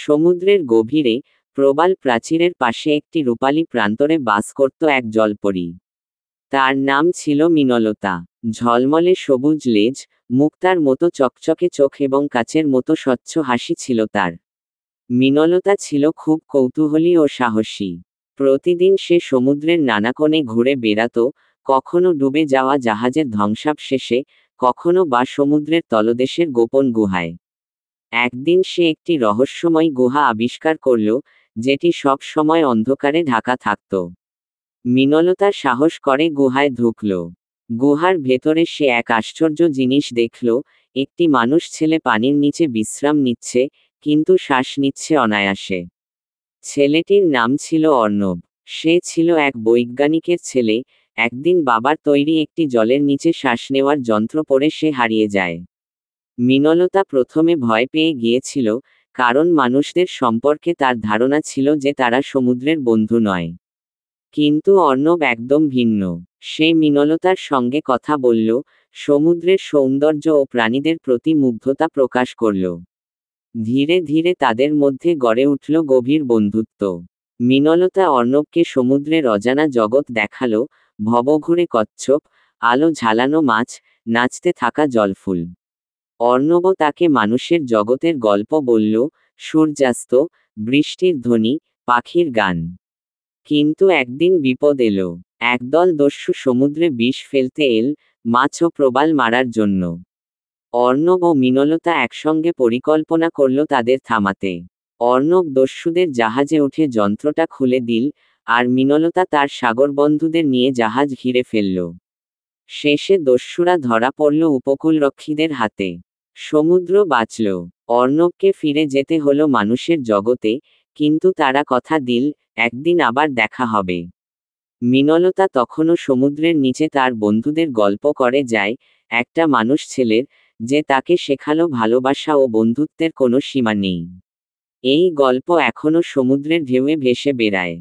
সমুদ্রের গভীরে প্রবাল প্রাচীরের পাশে একটি রূপালী প্রান্তরে বাস করত এক জলপরী। তার নাম ছিল মিনলতা। ঝলমলে সবুজ লেজ, মুক্তার মতো চকচকে চোখ এবং কাচের মতো স্বচ্ছ হাসি ছিল তার। মিনলতা ছিল খুব কৌতূহলী ও সাহসী। প্রতিদিন সে সমুদ্রের নানা কোণে ঘুরে বেড়াত, কখনো ডুবে যাওয়া জাহাজের ধ্বংসাবশেষে, কখনো বা সমুদ্রের তলদেশের গোপন গুহায়। একদিন সে একটি রহস্যময় গুহা আবিষ্কার করল, যেটি সব সময় অন্ধকারে ঢাকা থাকত। মিনলতা সাহস করে গুহায় ঢুকল। গুহার ভেতরে সে এক আশ্চর্য জিনিস দেখল, একটি মানুষ ছেলে পানির নিচে বিশ্রাম নিচ্ছে, কিন্তু শ্বাস নিচ্ছে অনায়াসে। ছেলেটির নাম ছিল অর্ণব। সে ছিল এক বৈজ্ঞানিকের ছেলে। একদিন বাবার তৈরি একটি জলের নিচে শ্বাস নেওয়ার যন্ত্র পড়ে সে হারিয়ে যায়। মিনলতা প্রথমে ভয় পেয়ে গিয়েছিল, কারণ মানুষদের সম্পর্কে তার ধারণা ছিল যে তারা সমুদ্রের বন্ধু নয়। কিন্তু অর্ণব একদম ভিন্ন। সে মিনলতার সঙ্গে কথা বলল, সমুদ্রের সৌন্দর্য ও প্রাণীদের প্রতি মুগ্ধতা প্রকাশ করল। ধীরে ধীরে তাদের মধ্যে গড়ে উঠল গভীর বন্ধুত্ব। মিনলতা অর্ণবকে সমুদ্রের অজানা জগৎ দেখালো, ভবঘুরে কচ্ছপ, আলো ঝালানো মাছ, নাচতে থাকা জলফুল। অর্ণবও তাকে মানুষের জগতের গল্প বলল, সূর্যাস্ত, বৃষ্টির ধ্বনি, পাখির গান। কিন্তু একদিন বিপদ এলো। একদল দস্যু সমুদ্রে বিষ ফেলতে এল, মাছ ও প্রবাল মারার জন্য। অর্ণব ও মিনলতা একসঙ্গে পরিকল্পনা করল তাদের থামাতে। অর্ণব দস্যুদের জাহাজে উঠে যন্ত্রটা খুলে দিল, আর মিনলতা তার সাগর বন্ধুদের নিয়ে জাহাজ ঘিরে ফেলল। শেষে দস্যুরা ধরা পড়ল উপকূলরক্ষীদের হাতে। সমুদ্র বাঁচল। অর্ণবকে ফিরে যেতে হলো মানুষের জগতে, কিন্তু তারা কথা দিল, একদিন আবার দেখা হবে। মিনলতা তখনও সমুদ্রের নিচে তার বন্ধুদের গল্প করে যায়, একটা মানুষ ছেলের, যে তাকে শেখালো ভালোবাসা ও বন্ধুত্বের কোনো সীমা নেই। এই গল্প এখনো সমুদ্রের ঢেউয়ে ভেসে বেড়ায়।